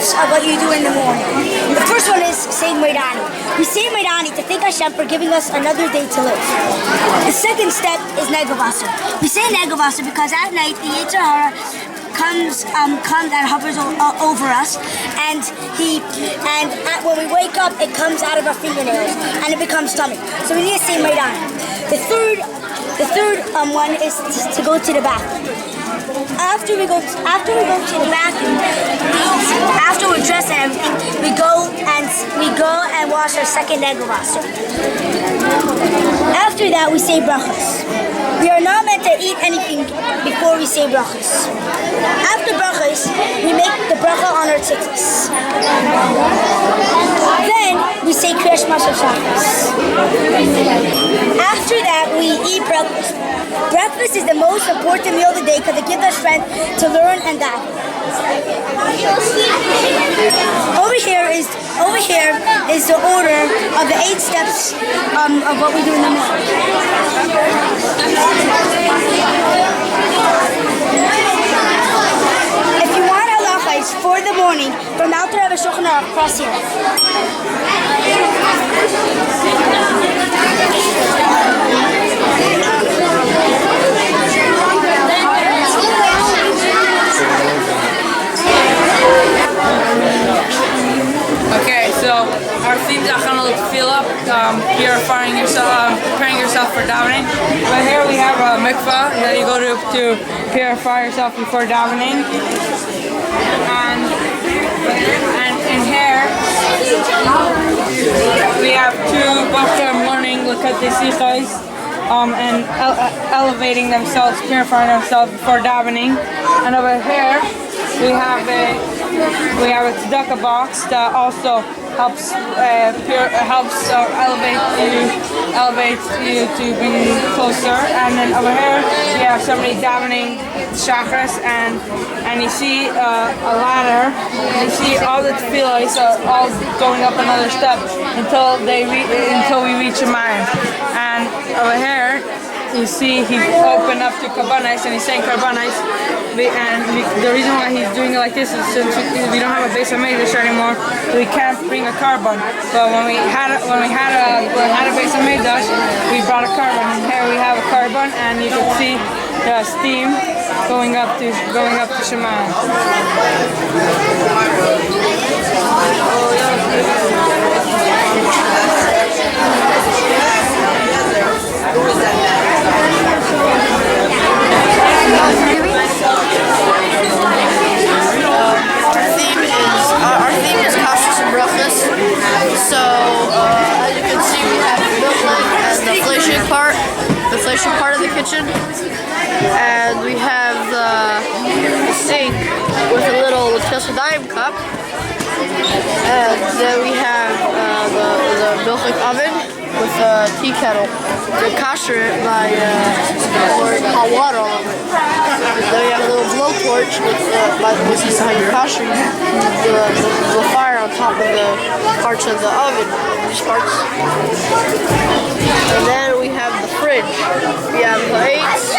steps of what you do in the morning. The first one is saying Maidani. We say Maidani to thank Hashem for giving us another day to live. The second step is Negavasa. We say Negavasa because at night the Yetzer Hara comes and hovers over us, and when we wake up, it comes out of our fingernails and it becomes tummy. So we need to say Maidani. The third one is to go to the bathroom. After we go to the bathroom, after we're dressed and everything, we go and wash our second Negavasa. After that, we say brachas. We are not meant to eat anything before we say brachas. After brachas, we make the bracha on our tzitzis. Then we say Kriyash Mashal Shachas. After that, we eat breakfast. Breakfast is the most important meal of the day because it gives us strength to learn and die. Over here is the order of the 8 steps of what we do in the morning. If you want halachas for the morning, from Alter Rebbe Shulchan Aruch, cross here. Okay, so our theme is Achana L'Tefillah, purifying yourself, preparing yourself for davening. But here we have a mikvah that you go to purify yourself before davening. And in here we have 2 Bachram learning L'Katei Sichos and elevating themselves, purifying themselves before davening. And over here we have a tzedakah box that also helps elevate you to be closer. And then over here we have somebody davening chakras, and you see a ladder. You see all the tefillahs are all going up another step until we reach Shemayim. And over here you see he's opened up to Karbanis and he's saying Karbanis. And the reason why he's doing it like this is since we don't have a base of Megdash anymore, we can't bring a carbon. But when we had a base of Megdash, we brought a carbon. And here we have a carbon, and you can see the steam going up to Shemayim. Our theme is Kashrus and Brachas. So as you can see, we have the milk and the fleshing part of the kitchen, and we have the sink with a little Chossid cup, and then we have the milk oven with a tea kettle to kasher it by pouring hot water all over it. Then we have a little blowtorch this is how you kasher the fire on top of the parts of the oven, these parts. And then we have the fridge. We have plates.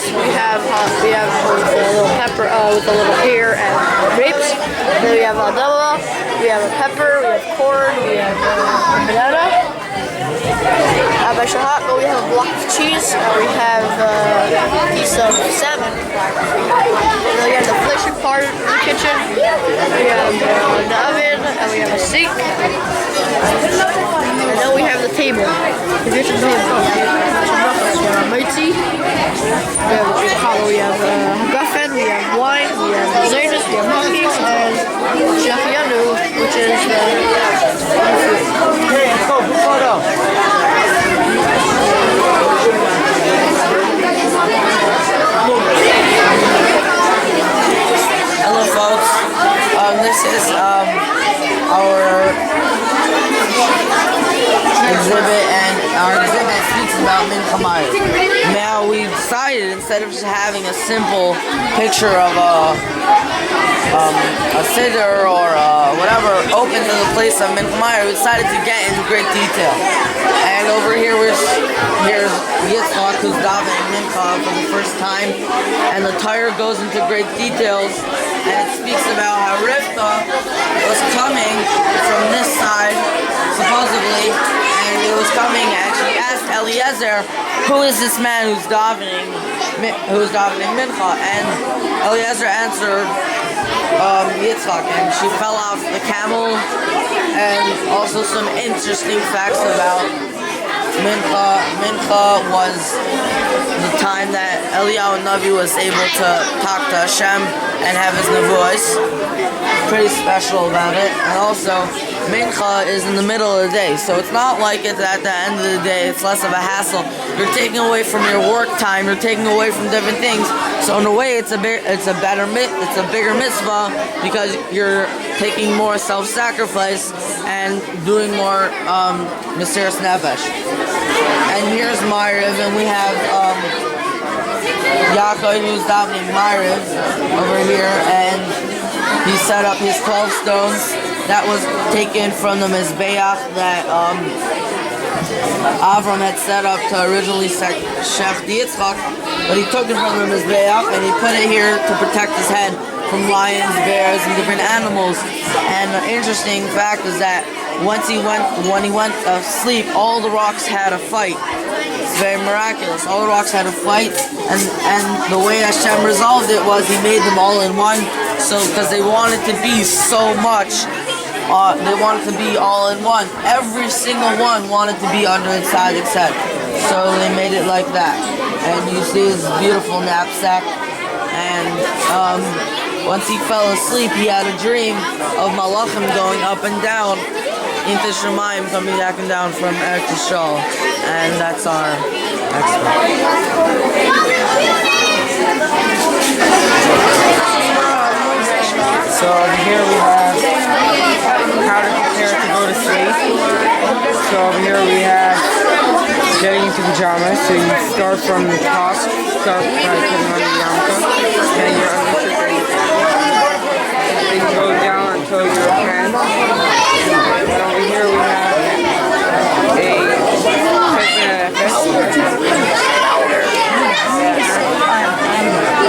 We have with a little pepper, with a little pear and grapes. Then we have adama. We have a pepper. We have corn. We have banana. By Shahat, we have a block of cheese, and we have a piece of salmon. And then we have the fleshing part of the kitchen. We have the oven, and we have a sink. And then we have the table. The kitchen table. We have mitzi. We have guffen. We have wine. We have Zayin. We have cookies, and Shafianu, which is the food. Hey, let's go. Photo. Hello folks, this is our exhibit, and our exhibit speaks about Menachem. Now we decided, instead of just having a simple picture of a Cheder or a whatever opened to the place of Menachem, we decided to get into great detail. And over here, here's Yitzchak, who's davening Mincha for the first time, and the Torah goes into great details, and it speaks about how Rivka was coming from this side, supposedly, and it was coming, and she asked Eliezer, who is this man who's davening Mincha? And Eliezer answered, Yitzchak, and she fell off the camel, and also some interesting facts about Mincha. Mincha was the time that Eliyahu Navi was able to talk to Hashem and have his nevuos. Pretty special about it. And also, Mincha is in the middle of the day, so it's not like it's at the end of the day. It's less of a hassle. You're taking away from your work time. You're taking away from different things. So in a way, it's a bigger mitzvah because you're taking more self-sacrifice and doing more Mesiras Nefesh. And here's Ma'ariv, and we have Yaakov, who's davening Ma'ariv over here, and he set up his 12 stones. That was taken from the Mizbeach that Avram had set up to originally chef the Yitzchak, but he took it from the Mizbeach and he put it here to protect his head from lions, bears, and different animals. And the interesting fact is that when he went to sleep, all the rocks had a fight. It's very miraculous. All the rocks had a fight, and the way Hashem resolved it was He made them all in one. So because they wanted to be so much, they wanted to be all in one. Every single one wanted to be under the tzadik's head. So they made it like that. And you see his beautiful knapsack. And once he fell asleep, he had a dream of Menachem going up and down into Shemayim, coming back and down from Eretz Yisrael. And that's our expo. So over here we have how to prepare to go to sleep. So over here we have getting into pajamas. So you start from the top, start by putting on the yarmulke, then your undershirt, then you go down until your pants. And over here we have a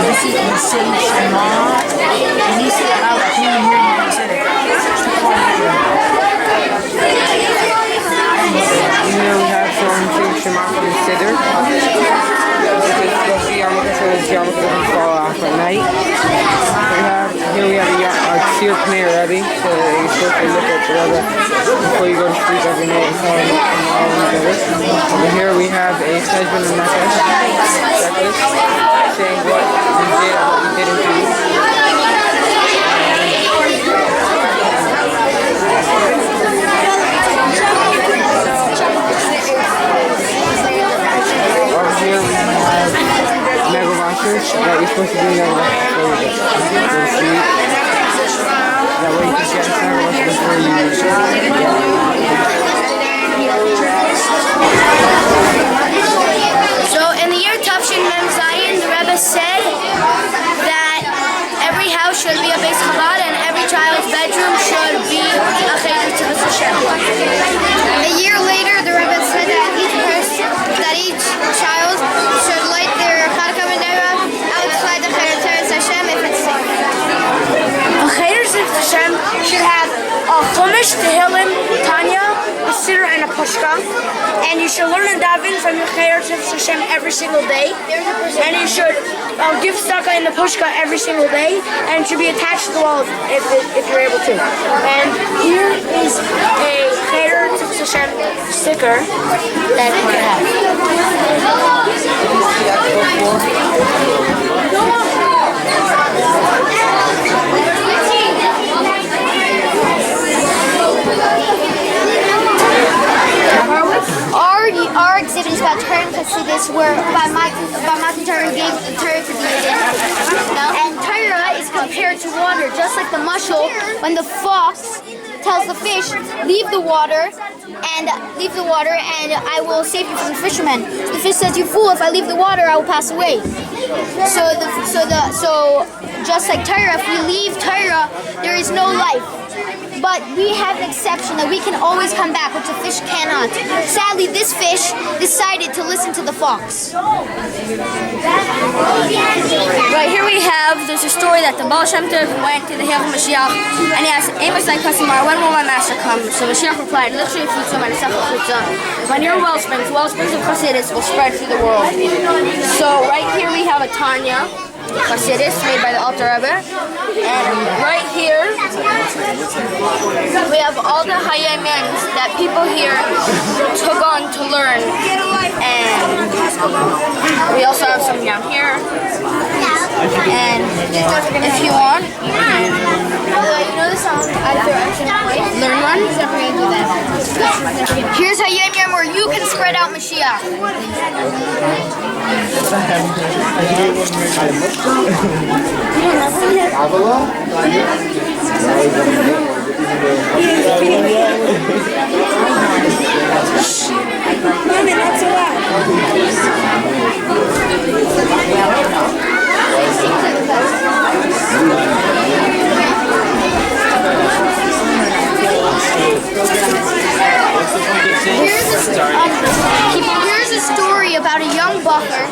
This is the same Shema. And he said, I can't hear you when he said it. Here we have some Shema from the Cheder. This is supposed to be yarmulke so his yarmulke doesn't fall off at night. Here we have a sear pnei ready, so you're supposed to look at the weather before you go to sleep every night and tell them all together. Over here we have a Chossid and Menachem checklist saying what we did and what we didn't do. Over here we have mega washers that you're supposed to do mega washers before you go to sleep. That way you can get mega washers before you So in the year Tavshin Mem Zayin, the Rebbe said that every house should be a Beis Chabad and every child's bedroom should be a Cheder to Hashem. A year later, the Rebbe said that each child should light their Chanukah menorah outside the Cheder to Hashem if it's safe. A Cheder to Hashem should have a Chumash, Tehillim, Tanya, a Siddur, and a Pushka. And you should learn and daven from your Cheder to Hashem every single day. And you should give tzedakah in the Pushka every single day. And it should be attached to the wall if you're able to. And here is a Cheder to Hashem sticker that you have. Our exhibit is about Torah and Chossidus, where by Matan Torah gave the Torah to the And Torah is compared to water, just like the mushel when the fox tells the fish, leave the water, and I will save you from the fishermen. The fish says, you fool, if I leave the water, I will pass away. So just like Torah, if we leave Torah, there is no life. but we have an exception that we can always come back, which a fish cannot. Sadly, this fish decided to listen to the fox. Right here we have, there's a story that the Baal Shem Tov went to the Hail of Mashiach and he asked, Amos like Kasimar, when will my master come? So Mashiach replied, when your wellsprings of Chossidus will spread through the world. So right here we have a Tanya, Chossidus, made by the Alter Rebbe. And right here we have all the Hayemens that people here took on to learn. And we also have some down here. And if you want, you can. You know the song? Learn one? Here's Hayem where you can spread out Mashiach. Mommy, not so loud. Here's a story about a young bucker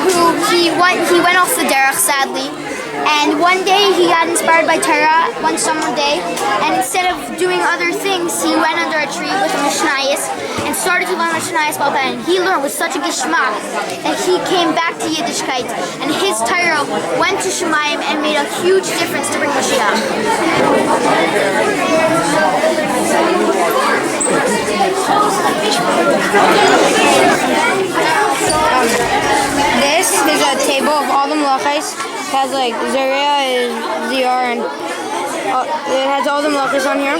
who he went off the derech, sadly. And one day he got inspired by Torah one summer day, and instead of doing other things, he went under a tree with a Mishnayos and started to learn Mishnayos about that. And he learned with such a geschmack that he came back to Yiddishkeit, and his Torah went to Shemayim and made a huge difference to bring Mashiach. This is a table of all the melachos. It has like Zaria is ZR and it has all the melachos on here.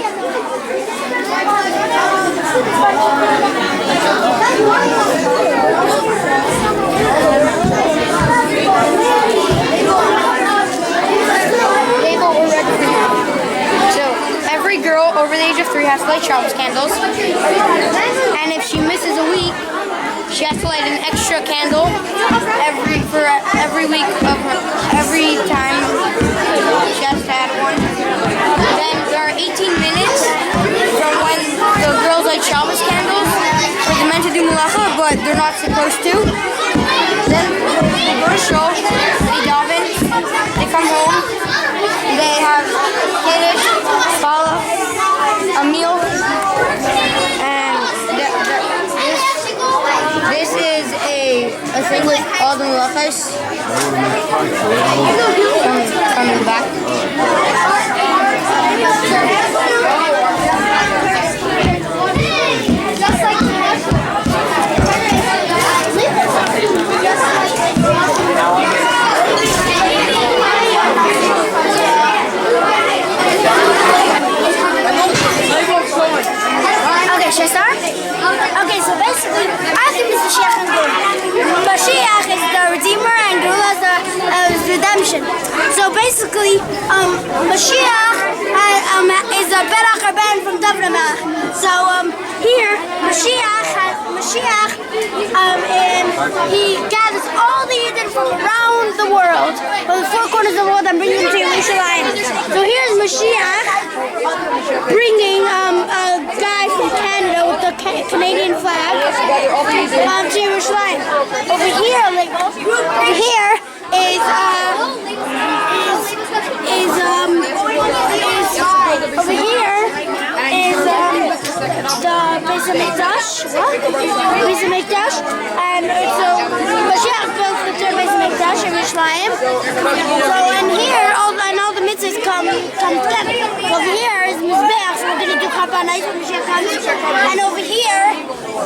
So every girl over the age of 3 has to light Shabbos candles, and if she misses a week, she has to light an extra candle every week of every time she has to add one. Then there are 18 minutes from when the girls light Shabbos candles, where they're meant to do melacha, but they're not supposed to. Then they go to shul, they daven, they come home, they have kiddush, challah, a meal, and this is a thing with all the melachos from the back. Okay, should I start? Okay, so basically, I think this is Mashiach and Geula. Mashiach is the Redeemer and Geula is the redemption. So basically, Mashiach is a Berach Rabban from David Melech. So here, Mashiach, he gathers all the Yidden from around the world, from the 4 corners of the world, and brings them to Yerushalayim. So here's Mashiach bringing a guy from Canada with the Canadian flag to Yerushalayim. Over here is the Beis HaMikdash, and so Mashiach built the third Beis HaMikdash in Yerushalayim. So and here, all the mitzvahs come together. Over here is Mizbeach, so we're going to do Kabbanais when Mashiach comes. And over here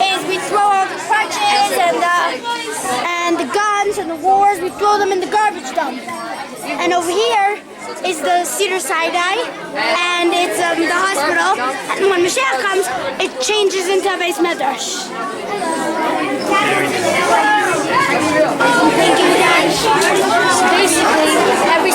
is we throw all the crutches and the guns and the wars, we throw them in the garbage dump. And over here is the Cheder Sinai, and it's the hospital. And when Mashiach comes, it changes into a Beis Medrash. Thank you, Dad. So basically, every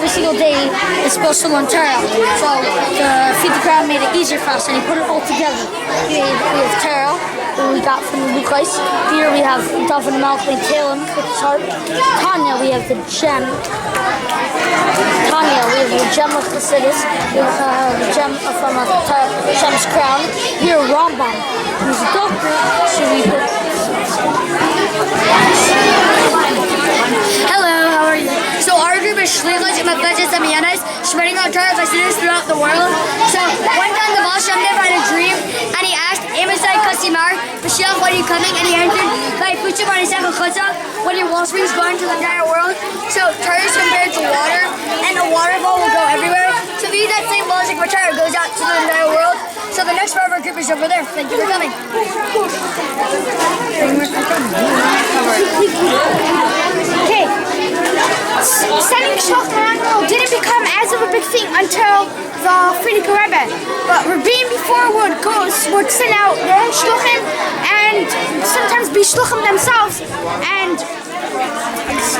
single day is supposed to learn Torah. So the feed the crowd made it easier for us, and he put it all together. We have Torah, that we got from the Lucas. Here we have Dov and Malch and Talem with his heart. Tanya, we have the gem. Tanya, we have the gem of Chossid. We have the gem from Hashem's crown. Here, Rambam, who's a doctor. Hello, how are you? So our group is Shlichos and Mefeches and Miyanes, spreading out Torah Chassidus throughout the world. So one time the Baal Shem Tov had a dream, and he asked, Amasai Kasimar, Mashiach, when are you coming? And he answered, when your wellspring is going to the entire world. So Torah is compared to water, and the waterfall will go everywhere. So if you use that same logic where Torah goes out to the entire world. So the next part of our group is over there. Thank you for coming. Okay. Sending Shloch didn't become as of a big thing until the Frierdiker Rebbe. But Rabbim before would send out their own shluchim and sometimes be shluchim themselves and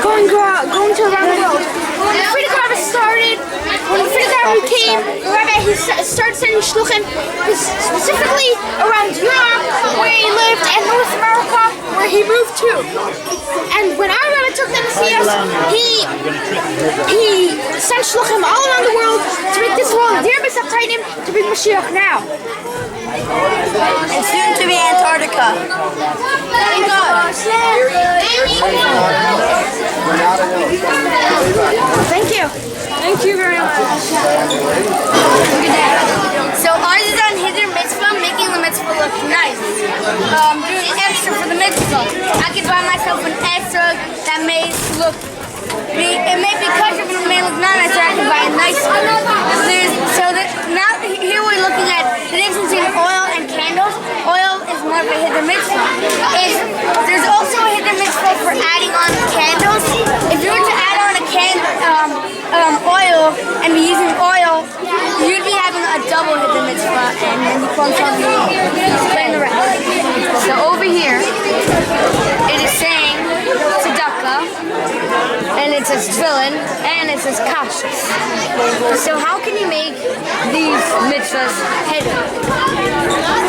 going to around the world. When the Frierdiker Rebbe started, when the Frierdiker Rebbe came, the Rebbe he started sending shluchim specifically around Europe, where he lived, and North America, where he moved to. And when our Rebbe took them to see us, he sent shluchim all around the world to make this world their B'Saptainim to bring Mashiach now. And soon to be Antarctica. Thank God. Thank you. Thank you very much. So ours is on Cheder mitzvah, making the mitzvah look nice. Doing extra for the mitzvah. I could buy myself an extra that may look. It may be kosher, but it may look not nice, so I can buy a nice one. Now here we're looking at the difference between oil and candles. Oil is more of a Cheder mitzvah. There's also a Cheder mitzvah for adding on candles. If you were to add on a oil and be using oil, you'd be having a double Cheder mitzvah, and then you come from explain the rest. So over here, it is saying tzedakah, and it says tefillin, and it says kashrus. So how can you make these mitzvahs Cheder?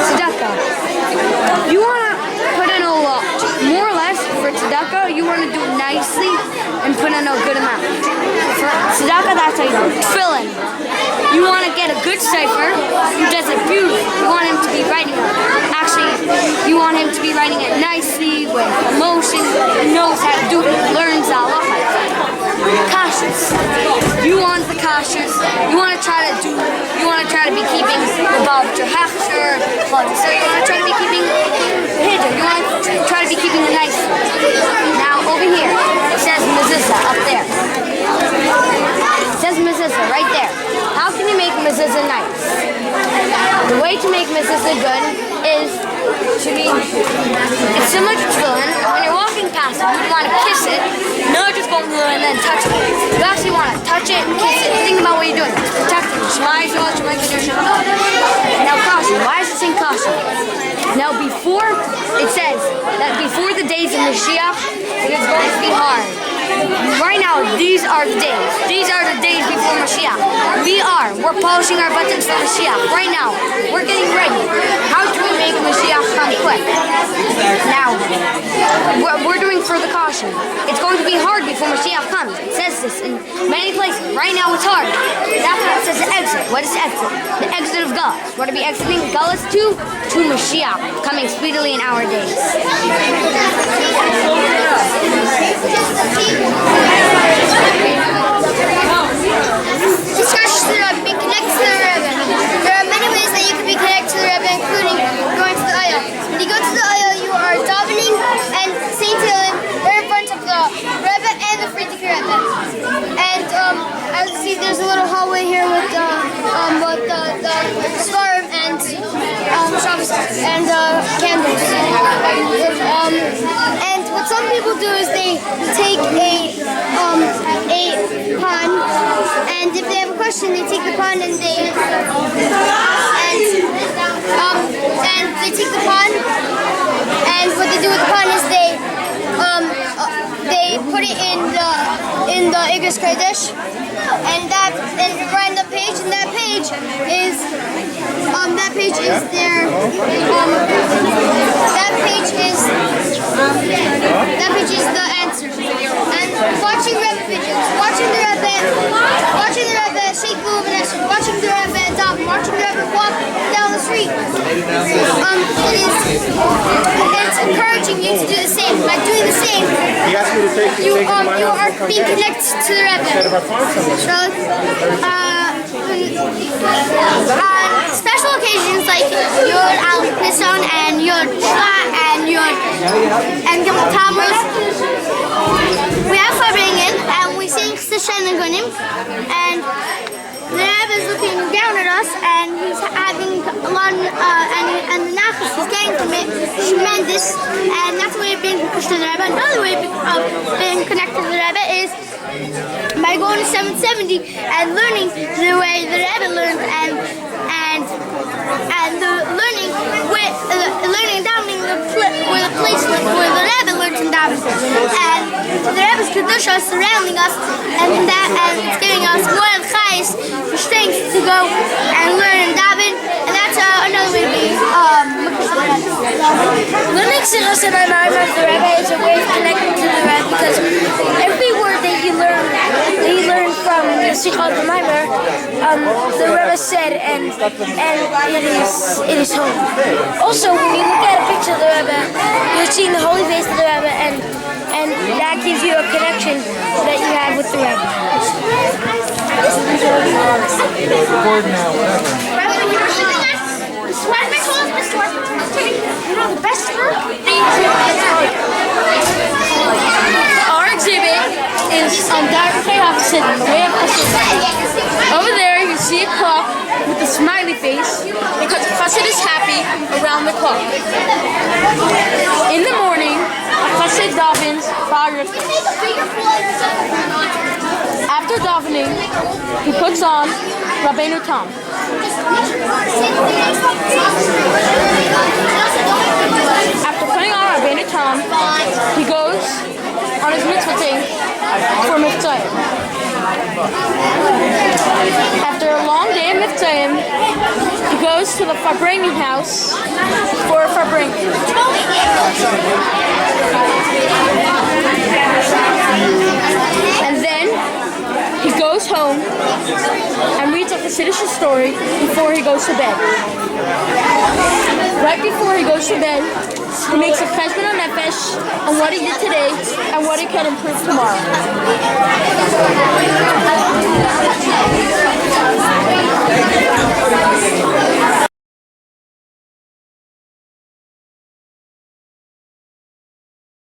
Tzedakah. You want to put in a lot. More or less, for tzedakah, you want to do it nicely and put in a good amount. For tzedakah, that's how you do it. Tefillin. You want to get a good cipher who does it beautifully. You want him to be writing it. Actually, you want him to be writing it nicely, with emotion, who knows how to do it, learns halacha. Kashrus. You want the kashrus. You want to try to be keeping the Baal Hachsher, so you want to try to be keeping Cheder. You want to try to be keeping the nice. Now over here, it says mezuzah up there. It says mezuzah right there. How can you make mezuzah nice? The way to make mezuzah good is it's similar to tefillin. When you're walking past it, you want to kiss it, not just go and then touch it. You actually want to touch it and kiss it. Think about what you're doing. Protect it. Now caution. Why is it saying caution? Now before, it says that before the days of Mashiach, it is going to be hard. Right now, these are the days. These are the days before Mashiach. We're polishing our buttons for Mashiach. Right now, we're getting ready. How do we make Mashiach come quick? Now, we're doing further caution. It's going to be hard before Mashiach comes. It says this in many places. Right now, it's hard. That's why it says the exit. What is exit? The exit of Gullus. What are we exiting Gullus to? To Mashiach, coming speedily in our days. Discussion to the Rebbe, be connected to the Rebbe. There are many ways that you can be connected to the Rebbe, including going to the aisle. When you go to the aisle, you are davening and saying to him, they're in front of the Rebbe and the Frierdiker Rebbe. And as you see, there's a little hallway here with the svarim and and candles. And what some people do is they take a pan, and if they have a question, they take the pan and they take the pan, and what they do with the pan is they they put it in the Igris Kodesh, and write the page, and that page is the answer. And watching Rebbe videos, watching the Rebbe shake the Menachem, watching the Rebbe daven, watching the Rebbe walk down the street, it's encouraging you to do the same. By doing the same, you are being connected to the Rebbe. Special occasions like Yod Al Nissan and Yod Shvat and Gimel Tammuz, we have Farbringen and we sing Chossid and Gunim, and the Rebbe is looking down at us and he's having a lot and the nachas he's getting from it is tremendous, and that's the way of being connected to the Rebbe. Another way of being connected to the Rebbe is by going to 770 and learning the way the Rebbe learned and the learning davening where the place where the Rebbe learned in davening, and the Rebbe's kedusha is surrounding us, and it's giving us more chayes, strength to go and learn and daven, and that's another way of being Learning Tzivos and my mind of the Rebbe is a way of connecting to the Rebbe, because every word that you learn from the Sikha of the Maimer, the Rebbe said, and it is home. Also, when you look at a picture of the Rebbe, you're seeing the holy face of the Rebbe, and that gives you a connection that you have with the Rebbe. You know the best word? Our exhibit is on directly opposite the way of Chossid. Over there you see a clock with a smiley face because Chossid is happy around the clock. In the morning, Chossid davens After davening, he puts on Rabbeinu Tam. After putting on Rabbeinu Tam, he goes on his mitzvah thing for mitzvah. After a long day of mitzvah, he goes to the Farbringen house for Farbringen. And then he goes home and reads a Hasidic story before he goes to bed. Right before he goes to bed, he makes a cheshbon on nefesh on what he did today and what he can improve tomorrow.